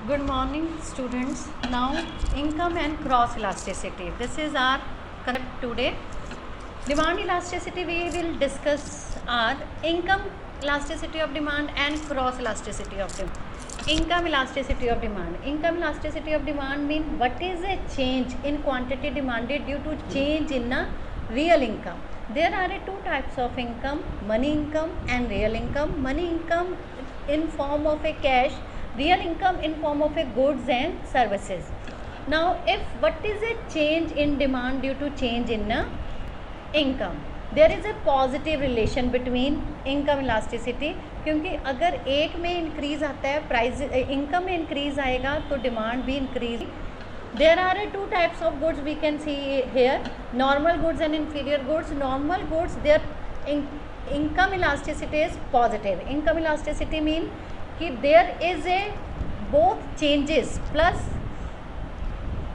Good morning, students. Now, income and cross elasticity. This is our concept today. Demand elasticity, we will discuss our income elasticity of demand and cross elasticity of demand. Income elasticity of demand. Income elasticity of demand means what is a change in quantity demanded due to change in a real income. There are two types of income, money income and real income. Money income in form of a cash, real income in form of a goods and services. Now, if what is a change in demand due to change in a income, there is a positive relation between income elasticity, क्योंकि अगर एक में increase आता है price, income में increase आएगा तो demand भी increase. There are two types of goods we can see here, normal goods and inferior goods. Normal goods there income elasticity is positive. Income elasticity mean कि there is a both changes plus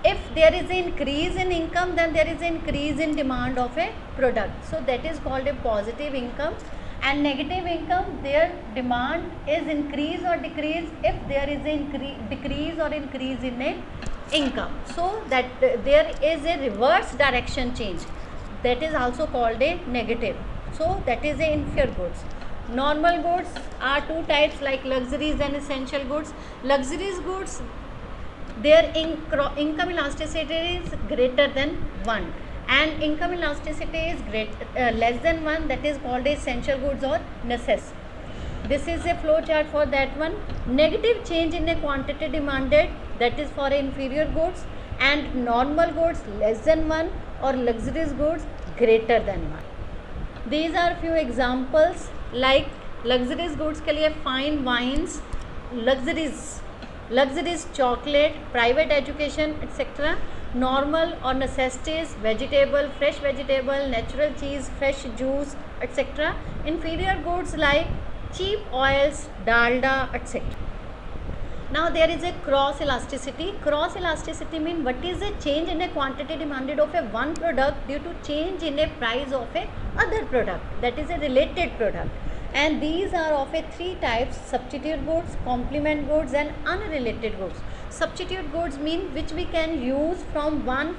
if there is an increase in income then there is an increase in demand of a product, so that is called a positive income. And negative income, their demand is increase or decrease if there is a decrease or increase in a income, so that there is a reverse direction change, that is also called a negative. So that is a inferior goods. Normal goods are two types like luxuries and essential goods. Luxuries goods, their income elasticity is greater than 1 and income elasticity is less than 1, that is called essential goods or necessities. This is a flow chart for that one. Negative change in a quantity demanded, that is for inferior goods, and normal goods less than 1 or luxurious goods greater than 1. These are few examples like luxurious goods के लिए fine wines, luxuries chocolate, private education etc. Normal or necessities, vegetable, fresh vegetable, natural cheese, fresh juice etc. Inferior goods like cheap oils, dalda etc. Now there is a cross elasticity. Cross elasticity means what is a change in a quantity demanded of a one product due to change in a price of a other product, that is a related product. And these are of a three types: substitute goods, complement goods and unrelated goods. Substitute goods mean which we can use from one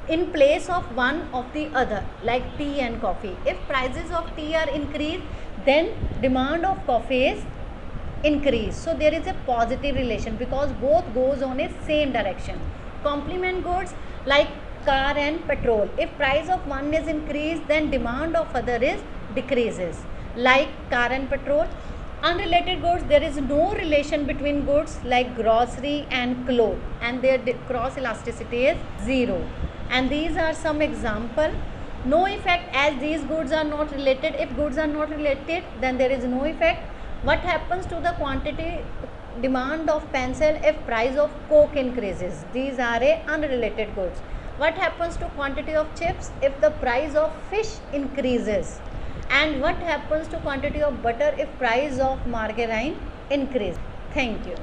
in place of one of the other, like tea and coffee. If prices of tea are increased, then demand of coffee is increase, so there is a positive relation because both goes on a same direction. Complement goods like car and petrol, if price of one is increased then demand of other is decreases, like car and petrol. Unrelated goods, there is no relation between goods like grocery and clothes and their cross elasticity is 0. And these are some example. No effect, as these goods are not related. If goods are not related then there is no effect. What happens to the quantity demand of pencil if price of coke increases? These are a unrelated goods. What happens to quantity of chips if the price of fish increases? And what happens to quantity of butter if price of margarine increase? Thank you.